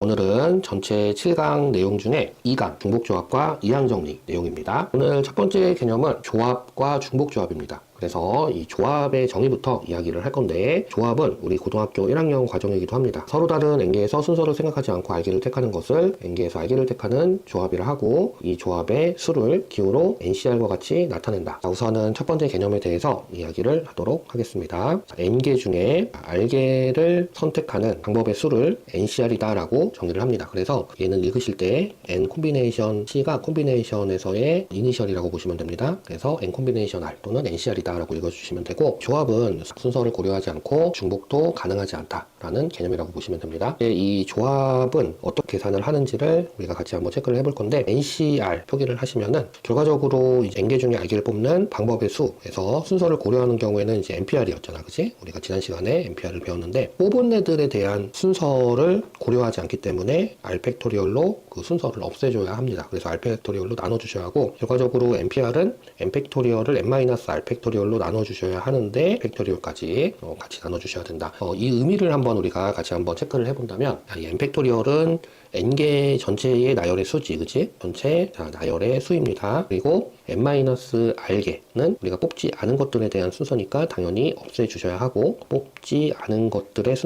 오늘은 전체 7강 내용 중에 2강 중복조합과 이항정리 내용입니다. 오늘 첫 번째 개념은 조합과 중복조합입니다. 그래서 이 조합의 정의부터 이야기를 할 건데, 조합은 우리 고등학교 1학년 과정이기도 합니다. 서로 다른 N개에서 순서를 생각하지 않고 알기를 택하는 것을 N개에서 알기를 택하는 조합이라 하고, 이 조합의 수를 기호로 NCR과 같이 나타낸다. 자, 우선은 첫 번째 개념에 대해서 이야기를 하도록 하겠습니다. N개 중에 R개를 선택하는 방법의 수를 NCR이다 라고 정의를 합니다. 그래서 얘는 읽으실 때 N 콤비네이션 C가 콤비네이션에서의 이니셜이라고 보시면 됩니다. 그래서 N 콤비네이션 R 또는 NCR이다 라고 읽어주시면 되고, 조합은 순서를 고려하지 않고 중복도 가능하지 않다라는 개념이라고 보시면 됩니다. 이 조합은 어떻게 계산을 하는지를 우리가 같이 한번 체크를 해볼 건데, NCR 표기를 하시면은 결과적으로 이제 N개 중에 R개를 뽑는 방법의 수에서 순서를 고려하는 경우에는 이제 NPR이었잖아, 그치? 우리가 지난 시간에 NPR을 배웠는데, 뽑은 애들에 대한 순서를 고려하지 않기 때문에 R 팩토리얼로 그 순서를 없애줘야 합니다. 그래서 R 팩토리얼로 나눠주셔야 하고, 결과적으로 NPR은 N 팩토리얼을 N-R 팩토리얼로 나눠주셔야 하는데, 팩토리얼까지 같이 나눠주셔야 된다. 이 의미를 한번 우리가 같이 한번 체크를 해본다면, 이 N 팩토리얼은 N개 전체의 나열의 수지, 그치? 전체 나열의 수입니다. 그리고 N-R개는 우리가 뽑지 않은 것들에 대한 순서니까 당연히 없애주셔야 하고, 뽑지 않은 것들의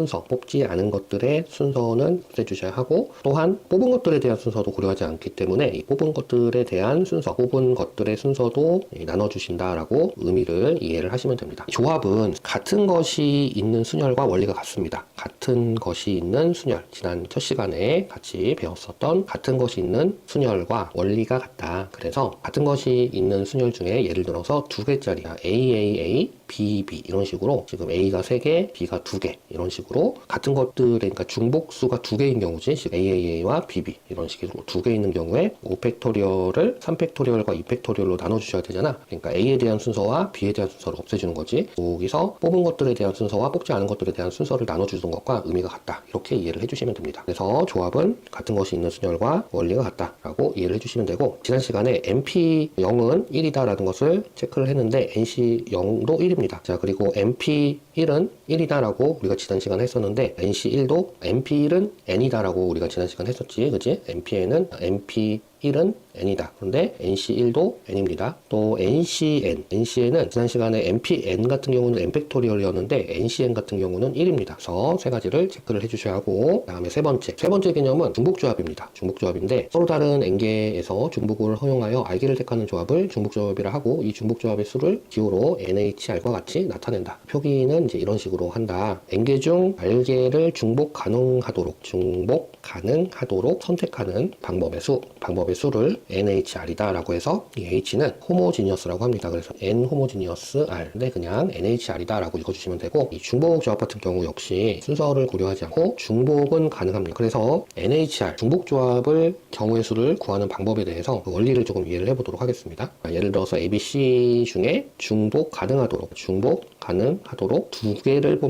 순서는 없애주셔야 하고, 또한 뽑은 것들에 대한 순서도 고려하지 않기 때문에 이 뽑은 것들의 대한 순서, 뽑은 것들의 순서도 나눠주신다라고 의미를 이해를 하시면 됩니다. 조합은 같은 것이 있는 순열과 원리가 같습니다. 같은 것이 있는 순열, 지난 첫 시간에 같이 배웠었던 같은 것이 있는 순열과 원리가 같다. 그래서 같은 것이 있는 순열 중에 예를 들어서 두 개짜리야, AAA, BB 이런 식으로, 지금 A가 3개, B가 2개 이런 식으로 같은 것들의, 그러니까 중복수가 2개인 경우지, 즉 AAA와 BB 이런 식으로 2개 있는 경우에 5팩토리얼을 3팩토리얼과 2팩토리얼로 나눠주셔야 되잖아. 그러니까 A에 대한 순서와 B에 대한 순서를 없애주는 거지. 여기서 뽑은 것들에 대한 순서와 뽑지 않은 것들에 대한 순서를 나눠주는 것과 의미가 같다, 이렇게 이해를 해주시면 됩니다. 그래서 조합은 같은 것이 있는 순열과 원리가 같다라고 이해를 해주시면 되고, 지난 시간에 NP0은 1이다 라는 것을 체크를 했는데 NC0도 1입니다. 자, 그리고 NP1은 1이다 라고 우리가 지난 시간에 했었는데, NC1도 NP1은 N이다 라고 우리가 지난 시간에 했었지, 그치? NPN은 NP1은 N이다. 그런데 NC1도 N입니다. 또 NCN은 지난 시간에 NPN 같은 경우는 N 팩토리얼이었는데 NCN 같은 경우는 1입니다. 그래서 세 가지를 체크를 해주셔야 하고, 그 다음에 세 번째 개념은 중복조합입니다. 중복조합인데, 서로 다른 N개에서 중복을 허용하여 R개를 택하는 조합을 중복조합이라 하고, 이 중복조합의 수를 기호로 NHR과 같이 나타낸다. 표기는 이제 이런 식으로 한다. N개 중 R개를 중복 가능하도록 선택하는 방법의 수를 NHR이다 라고 해서, 이 H는 호모지니어스라고 합니다. 그래서 N 호모지니어스 R인데 그냥 NHR이다 라고 읽어주시면 되고, 이 중복조합 같은 경우 역시 순서를 고려하지 않고 중복은 가능합니다. 그래서 NHR 중복조합을 경우의 수를 구하는 방법에 대해서 그 원리를 조금 이해를 해보도록 하겠습니다. 예를 들어서 ABC 중에 중복 가능하도록 두 개를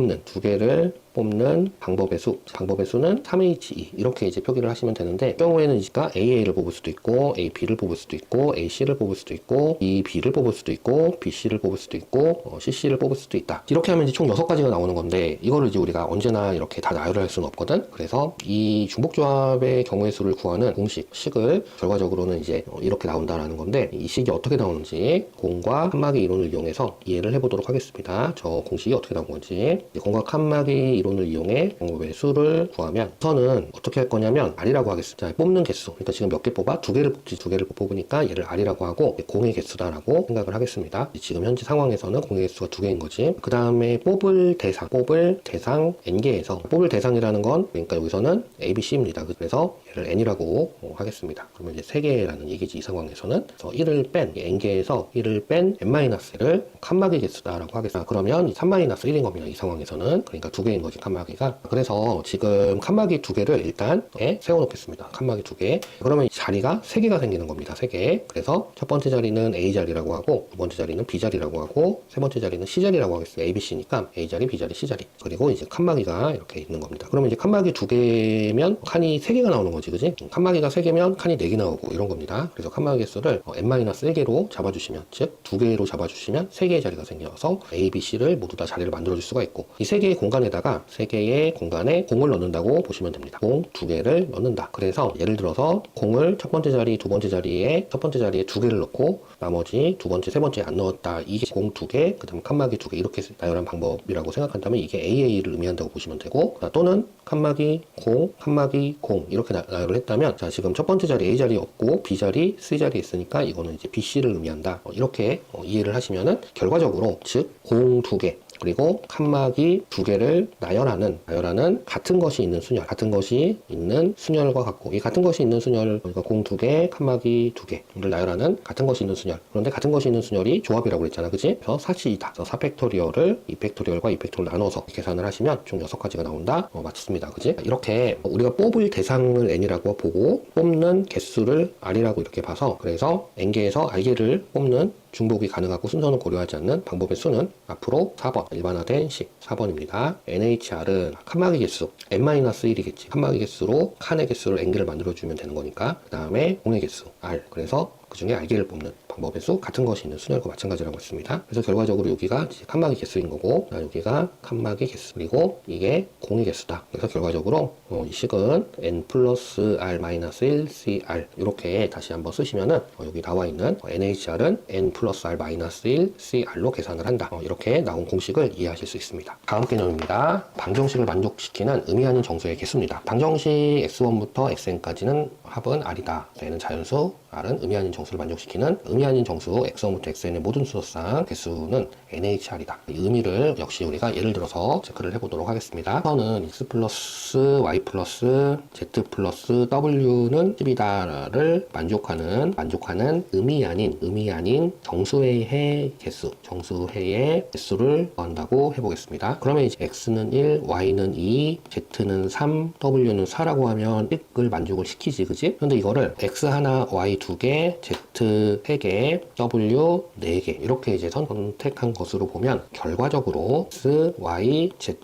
뽑는 방법의 수는 3H2 이렇게 이제 표기를 하시면 되는데, 이 경우에는 AA를 뽑을 수도 있고 AB를 뽑을 수도 있고 AC를 뽑을 수도 있고 EB를 뽑을 수도 있고 BC를 뽑을 수도 있고 CC를 뽑을 수도 있다. 이렇게 하면 이제 총 6가지가 나오는 건데, 이거를 이제 우리가 언제나 이렇게 다 나열을 할 수는 없거든. 그래서 이 중복조합의 경우의 수를 구하는 식을 결과적으로는 이제 이렇게 나온다라는 건데, 이 식이 어떻게 나오는지 공과 칸막이 이론을 이용해서 이해를 해보도록 하겠습니다. 저 공식이 어떻게 나온 건지. 공과 칸막이 이론을 이용해 방법의 수를 구하면, 우선은 어떻게 할 거냐면 R이라고 하겠습니다. 자, 뽑는 개수, 그러니까 지금 몇 개 뽑아? 2개를 뽑지. 2개를 뽑으니까 얘를 R이라고 하고 공의 개수다라고 생각을 하겠습니다. 지금 현재 상황에서는 공의 개수가 2개인 거지. 그 다음에 뽑을 대상 N개에서, 뽑을 대상이라는 건 그러니까 여기서는 ABC입니다. 그래서 얘를 N이라고 하겠습니다. 그러면 이제 3개라는 얘기지, 이 상황에서는. 그래서 1을 뺀 N개에서 1을 뺀 N-를 칸막이 개수다라고 하겠습니다. 그러면 3-1인 겁니다, 이 상황에서는. 그러니까 2개인 거지, 칸막이가. 그래서 지금 칸막이 2개를 일단 세워놓겠습니다. 칸막이 2개. 그러면 자리가 3개가 생기는 겁니다. 3개. 그래서 첫 번째 자리는 A자리라고 하고, 두 번째 자리는 B자리라고 하고, 세 번째 자리는 C자리라고 하겠습니다. ABC니까 A자리, B자리, C자리. 그리고 이제 칸막이가 이렇게 있는 겁니다. 그러면 이제 칸막이 2개면 칸이 3개가 나오는 거지, 그지? 칸막이가 3개면 칸이 4개 나오고 이런 겁니다. 그래서 칸막이 개수를 N-1개로 잡아주시면, 즉 2개로 잡아주시면 3개의 자리가 생겨서 A, B, C를 모두 다 자리를 만들어줄 수가 있고, 이 3개의 공간에다가 자, 3개의 공간에 공을 넣는다고 보시면 됩니다. 공 2개를 넣는다. 그래서 예를 들어서 공을 첫 번째 자리, 두 번째 자리에 첫 번째 자리에 2개를 넣고 나머지 두 번째, 세 번째 안 넣었다. 이게 공 2개, 그 다음에 칸막이 2개 이렇게 나열한 방법이라고 생각한다면 이게 AA를 의미한다고 보시면 되고, 또는 칸막이 공, 칸막이 공 이렇게 나열을 했다면, 자, 지금 첫 번째 자리 A 자리 없고 B 자리, C 자리 있으니까 이거는 이제 BC를 의미한다. 이렇게 이해를 하시면은 결과적으로 즉 공 2개 그리고 칸막이 2개를 나열하는 같은 것이 있는 순열, 같은 것이 있는 순열과 같고, 이 같은 것이 있는 순열, 그러니까 공 2개, 칸막이 2개를 나열하는 같은 것이 있는 순열. 그런데 같은 것이 있는 순열이 조합이라고 그랬잖아, 그치? 그래서 사치이다. 그래서 4팩토리얼을 2팩토리얼과 2팩토리얼 나눠서 계산을 하시면 총 6가지가 나온다. 맞습니다, 그치? 이렇게 우리가 뽑을 대상을 n이라고 보고 뽑는 개수를 r이라고 이렇게 봐서, 그래서 n개에서 r개를 뽑는 중복이 가능하고 순서는 고려하지 않는 방법의 수는 앞으로 4번, 일반화된 식 4번입니다. NHR은 칸막이 개수 n-1이겠지. 칸막이 개수로 칸의 개수를 n개를 만들어주면 되는 거니까, 그 다음에 공의 개수 R. 그래서 그 중에 r개를 뽑는 방법의 수 같은 것이 있는 순열과 마찬가지라고 했습니다. 그래서 결과적으로 여기가 칸막이 개수인 거고, 여기가 칸막이 개수, 그리고 이게 공의 개수다. 그래서 결과적으로 이 식은 n 플러스 r 마이너스 1 CR 이렇게 다시 한번 쓰시면은 여기 나와 있는 NHR은 n 플러스 r 마이너스 1 CR로 계산을 한다. 이렇게 나온 공식을 이해하실 수 있습니다. 다음 개념입니다. 방정식을 만족시키는 의미 아닌 정수의 개수입니다. 방정식 x1부터 xn까지는 합은 r이다. n은 자연수, r은 의미 아닌 정수를 만족시키는 의미 아닌 정수 x1부터 xn의 모든 수소상 개수는 NHR이다. 이 의미를 역시 우리가 예를 들어서 체크를 해보도록 하겠습니다. 우선은 x 플러스 y 플러스 z 플러스 w는 10이다를 만족하는 의미 아닌 정수의 개수, 정수해의 개수를 구한다고 해보겠습니다. 그러면 이제 x는 1, y는 2, z는 3, w는 4라고 하면 1을 만족을 시키지, 그지? 근데 이거를 x 하나, y 2개, z 3개, w 4개 이렇게 이제 선택한 것으로 보면 결과적으로 x, y, z,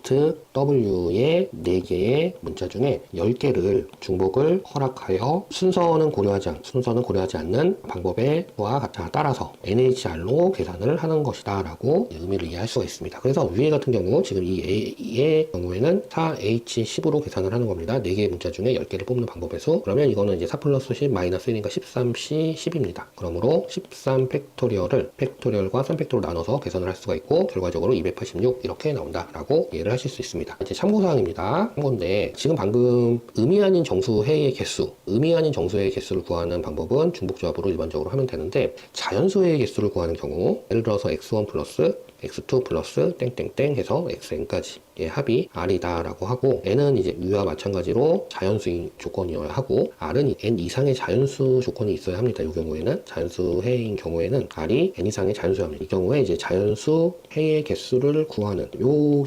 w의 4개의 문자 중에 10개를 중복을 허락하여 순서는 고려하지 않는 방법에 따라서 NHR로 계산을 하는 것이다 라고 의미를 이해할 수가 있습니다. 그래서 위에 같은 경우 지금 이 A의 경우에는 4H10으로 계산을 하는 겁니다. 4개의 문자 중에 10개를 뽑는 방법의 수. 그러면 이거는 이제 4 플러스 10 마이너스 1이니까 13C 10입니다. 그러므로 13 팩토리얼을 팩토리얼과 3팩토리얼로 나눠서 계산을 할 수가 있고 결과적으로 286 이렇게 나온다 라고 이해를 하실 수 있습니다. 이제 참고사항입니다. 참고인데 지금 방금 의미 아닌 정수해의 개수를 구하는 방법은 중복조합으로 일반적으로 하면 되는데, 자연수의 개수를 구하는 경우 예를 들어서 x1 플러스 x2 플러스 땡땡땡 해서 xn까지 합이 r이다 라고 하고, n은 이제 위와 마찬가지로 자연수인 조건이어야 하고 r은 n 이상의 자연수 조건이 있어야 합니다. 이 경우에는 자연수해인 경우에는 r이 n 이상의 자연수합니다. 이 경우에 이제 자연수해의 개수를 구하는 이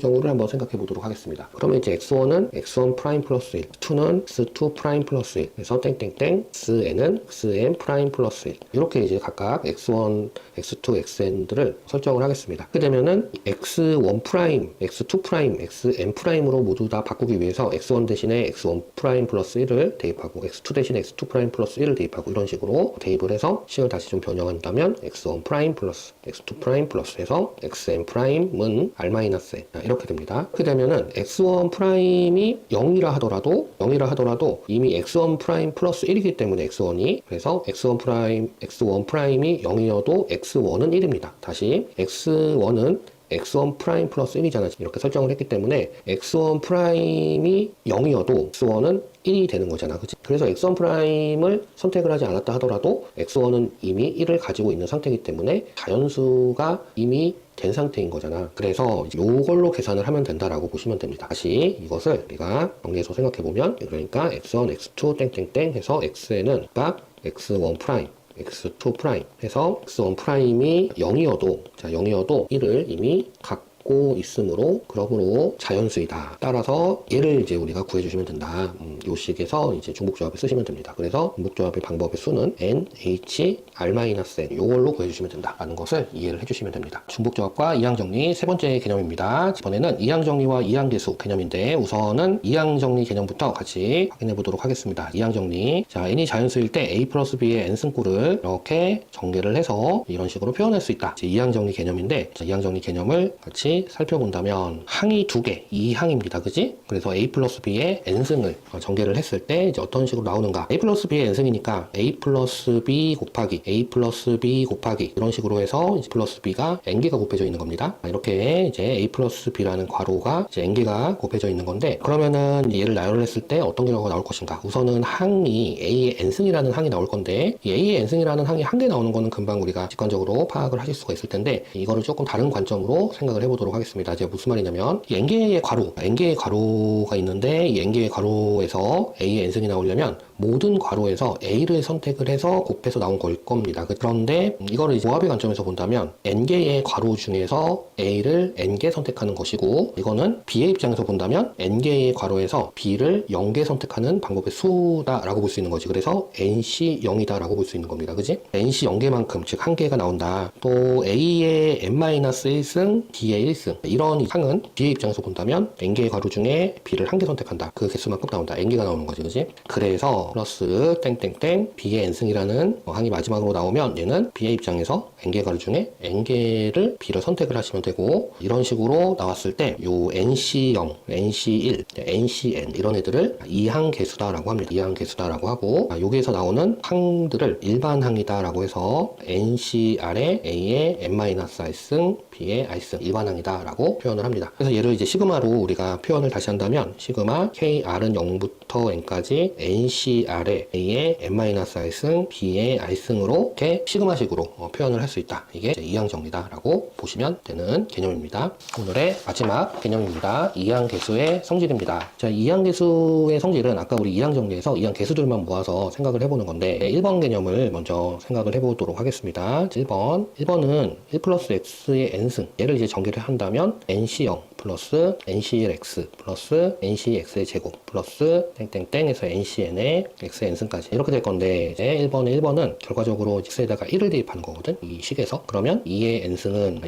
경우를 한번 생각해 보도록 하겠습니다. 그러면 이제 x1은 x1 프라임 플러스 1, 2는 x2 프라임 플러스 1 해서 땡땡땡, xn은 xn 프라임 플러스 1 이렇게 이제 각각 x1, x2, xn들을 설정을 하겠습니다. 그렇게 되면은 x1 프라임, x2 프라임, xn 프라임으로 모두 다 바꾸기 위해서 x1 대신에 x1 프라임 플러스 1을 대입하고 x2 대신에 x2 프라임 플러스 1을 대입하고 이런 식으로 대입을 해서 식을 다시 좀 변형한다면 x1 프라임 플러스 x2 프라임 플러스 해서 xn 프라임은 r 마이너스 n 이렇게 됩니다. 그렇게 되면은 x1 프라임이 0이라 하더라도 이미 x1 프라임 플러스 1이기 때문에 x1이, 그래서 x1 프라임이 0이어도 x1은 1입니다. 다시 x1은 x1 프라임 플러스 1이잖아. 이렇게 설정을 했기 때문에 x1 프라임이 0이어도 x1은 1이 되는 거잖아. 그치? 그래서 x1 프라임을 선택을 하지 않았다 하더라도 x1은 이미 1을 가지고 있는 상태이기 때문에 자연수가 이미 된 상태인 거잖아. 그래서 이걸로 계산을 하면 된다라고 보시면 됩니다. 다시 이것을 우리가 정리해서 생각해보면, 그러니까 x1, x2 땡땡땡 해서 xn은 각 x1 프라임 x2 프라임 해서 x1 프라임이 0이어도 1을 이미 갖고 있으므로 그러므로 자연수이다. 따라서 얘를 이제 우리가 구해주시면 된다. 요 식에서 이제 중복조합을 쓰시면 됩니다. 그래서 중복조합의 방법의 수는 n, h, r-n 요걸로 구해주시면 된다라는 것을 이해를 해주시면 됩니다. 중복조합과 이항정리 세 번째 개념입니다. 이번에는 이항정리와 이항계수 개념인데 우선은 이항정리 개념부터 같이 확인해 보도록 하겠습니다. 이항정리. 자, n이 자연수일 때 a 플러스 b의 n승구를 이렇게 전개를 해서 이런 식으로 표현할 수 있다. 이제 이항정리 개념인데, 자, 이항정리 개념을 같이 다시 살펴본다면 항이 두 개, 이 항입니다. 그지? 그래서 A 플러스 B의 n승을 전개를 했을 때 이제 어떤 식으로 나오는가? A 플러스 B의 n승이니까 A 플러스 B 곱하기 A 플러스 B 곱하기 이런 식으로 해서 이제 플러스 B가 n개가 곱해져 있는 겁니다. 이렇게 이제 A 플러스 B라는 괄호가 이제 n개가 곱해져 있는 건데, 그러면은 얘를 나열을 했을 때 어떤 결과가 나올 것인가? 우선은 항이 A의 n승이라는 항이 나올 건데, 이 A의 n승이라는 항이 한 개 나오는 거는 금방 우리가 직관적으로 파악을 하실 수가 있을 텐데, 이거를 조금 다른 관점으로 생각을 해보도록 하겠습니다. 제가 무슨 말이냐면, 이 n개의 괄호가 있는데, 이 n개의 괄호에서 A의 n승이 나오려면 모든 괄호에서 A를 선택을 해서 곱해서 나온 걸 겁니다. 그런데 이거를 조합의 관점에서 본다면 n개의 괄호 중에서 A를 n개 선택하는 것이고, 이거는 B의 입장에서 본다면 n개의 괄호에서 B를 0개 선택하는 방법의 수다라고 볼 수 있는 거지. 그래서 nC 0이다라고 볼 수 있는 겁니다. 그지? nC 0개만큼, 즉 한 개가 나온다. 또 A의 n-1승, B의 1승, 이런 항은 B의 입장에서 본다면 n개의 괄호 중에 B를 한 개 선택한다. 그 개수만큼 나온다. n개가 나오는 거지. 그지? 그래서 플러스 땡땡땡 B의 n승이라는 항이 마지막으로 나오면 얘는 B의 입장에서 n개 괄호 중에 n개를 B를 선택을 하시면 되고, 이런 식으로 나왔을 때 요 nC0, nC1, nCn 이런 애들을 이항 개수다라고 합니다. 이항 개수다라고 하고, 여기에서 나오는 항들을 일반 항이다라고 해서 nCr에 A의 n-r승, B의 r승 일반항이다 라고 표현을 합니다. 그래서 얘를 이제 시그마로 우리가 표현을 다시 한다면, 시그마 kr은 0부터 n까지 ncr에 A의 n-r승, B의 r승으로 이렇게 시그마식으로 표현을 할 수 있다. 이게 이항 정리다 라고 보시면 되는 개념입니다. 오늘의 마지막 개념입니다. 이항 개수의 성질입니다. 자, 이항 개수의 성질은 아까 우리 이항 정리에서 이항 개수들만 모아서 생각을 해보는 건데, 1번 개념을 먼저 생각을 해보도록 하겠습니다. 1번은 1 플러스 x의 n승, 얘를 이제 전개를 한다면 nc0 플러스 nc1x 플러스 ncx의 제곱 플러스 땡땡땡 해서 ncn의 xn승까지 이렇게 될 건데, 이제 1번은 결과적으로 x에다가 1을 대입하는 거거든, 이 식에서. 그러면 2의 n승은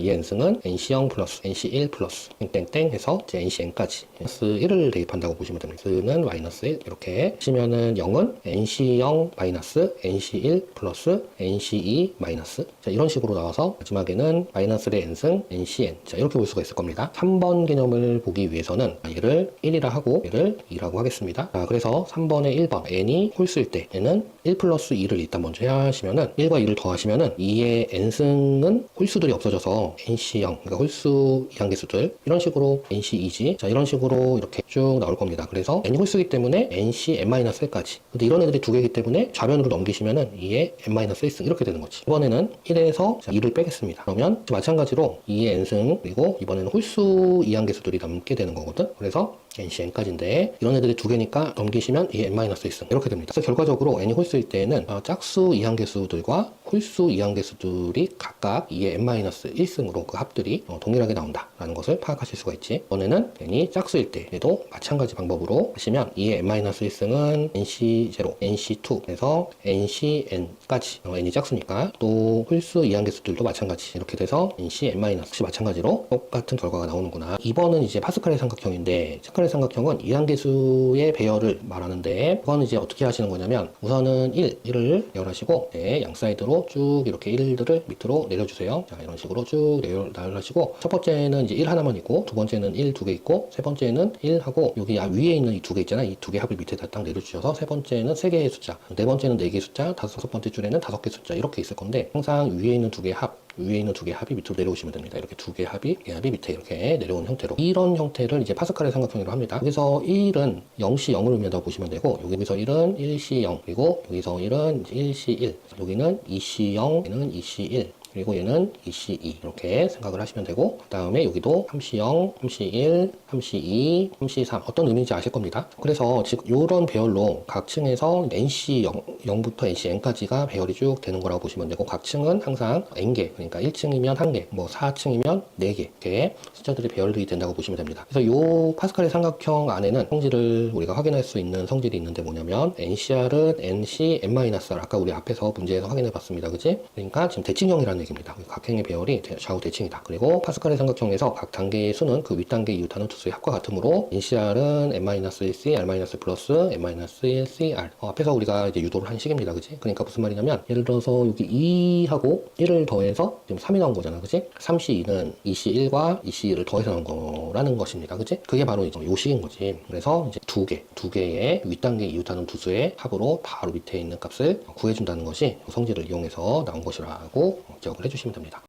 nc0 플러스 nc1 플러스 땡땡땡 해서 이제 ncn까지 플러스 1을 대입한다고 보시면 됩니다. x는 마이너스 1 이렇게 하시면은 0은 nc0 마이너스 nc1 플러스 nc2 마이너스, 자, 이런 식으로 나와서 마지막에는 마이너스의 n승 ncn, 자, 이렇게 볼 수가 있을 겁니다. 3번 개념을 보기 위해서는 얘를 1이라 하고 얘를 2라고 하겠습니다. 자, 그래서 3번의 1번 n이 홀수일 때 얘는 1 플러스 2를 일단 먼저 하시면은 1과 2를 더하시면은 2의 n승은 홀수들이 없어져서 nc0, 그러니까 홀수 이항계수들, 이런 식으로 nc2지, 자, 이런 식으로 이렇게 쭉 나올 겁니다. 그래서 n이 홀수이기 때문에 nc n-1까지, 근데 이런 애들이 두 개이기 때문에 좌변으로 넘기시면은 2의 n-1승 이렇게 되는 거지. 이번에는 1에서 2를 빼겠습니다. 그러면 마찬가지로 2의 n승, 그리고 이번에는 홀수 이항계수들이 남게 되는 거거든. 그래서 ncn까지인데 이런 애들이 두 개니까 넘기시면 이 n-1승 이렇게 됩니다. 그래서 결과적으로 n이 홀수일 때에는 짝수 이항계수들과 홀수 이항계수들이 각각 2의 n-1승으로 그 합들이 동일하게 나온다라는 것을 파악하실 수가 있지. 이번에는 n이 짝수일 때에도 마찬가지 방법으로 하시면 2의 n-1승은 nc0, nc2 그래서 ncn까지, n이 짝수니까 또 홀수 이항계수들도 마찬가지 이렇게 돼서 ncn- 역시 마찬가지로 똑같은 결과가 나오는구나. 2번은 이제 파스칼의 삼각형인데, 파스칼의 삼각형은 이항계수의 배열을 말하는데, 그거는 이제 어떻게 하시는 거냐면, 우선은 1을 배열하시고, 네, 양 사이드로 쭉 이렇게 1들을 밑으로 내려주세요. 자, 이런 식으로 쭉 나열하시고, 첫 번째는 이제 1 하나만 있고, 두 번째는 1 두 개 있고, 세 번째는 1 하고, 여기 위에 있는 이 두 개 있잖아. 이 두 개 합을 밑에다 딱 내려주셔서, 세 번째는 3개의 숫자, 네 번째는 4개의 숫자, 다섯 번째 줄에는 5개의 숫자 이렇게 있을 건데, 항상 위에 있는 두 개의 합, 위에 있는 두 개의 합이 밑으로 내려오시면 됩니다. 이렇게 두 개의 합이 밑에 이렇게 내려오는 형태로, 이런 형태를 이제 파스칼의 삼각형이라고 합니다. 여기서 1은 0시 0을 의미한다고 보시면 되고, 여기서 1은 1시 0, 그리고 여기서 1은 1시 1, 여기는 2시 0, 얘는 2시 1, 그리고 얘는 2C2 이렇게 생각을 하시면 되고, 그 다음에 여기도 3C0, 3C1, 3C2, 3C3 어떤 의미인지 아실 겁니다. 그래서 지금 이런 배열로 각 층에서 NC0부터 NCN까지가 배열이 쭉 되는 거라고 보시면 되고, 각 층은 항상 N개, 그러니까 1층이면 1개, 뭐 4층이면 4개 이렇게 숫자들이 배열이 된다고 보시면 됩니다. 그래서 이 파스칼의 삼각형 안에는 성질을 우리가 확인할 수 있는 성질이 있는데 뭐냐면, NCR은 NC n-r, 아까 우리 앞에서 문제에서 확인해 봤습니다. 그지? 그러니까 지금 대칭형이라는 얘기입니다. 각 행의 배열이 좌우 대칭이다. 그리고 파스칼의 삼각형에서 각 단계의 수는 그 윗단계 이웃하는 두 수의 합과 같으므로 NCR은 n-1c, r- 플러스 n-1cr. 앞에서 우리가 이제 유도를 한 식입니다. 그지? 그러니까 무슨 말이냐면 예를 들어서 여기 2하고 1을 더해서 지금 3이 나온 거잖아. 그지? 3C2는 2C1과 2C2를 더해서 나온 거라는 것입니다. 그지? 그게 바로 이제 요 식인 거지. 그래서 이제 두 개의 윗단계 이웃하는 두 수의 합으로 바로 밑에 있는 값을 구해준다는 것이 성질을 이용해서 나온 것이라고 기억을 해주시면 됩니다.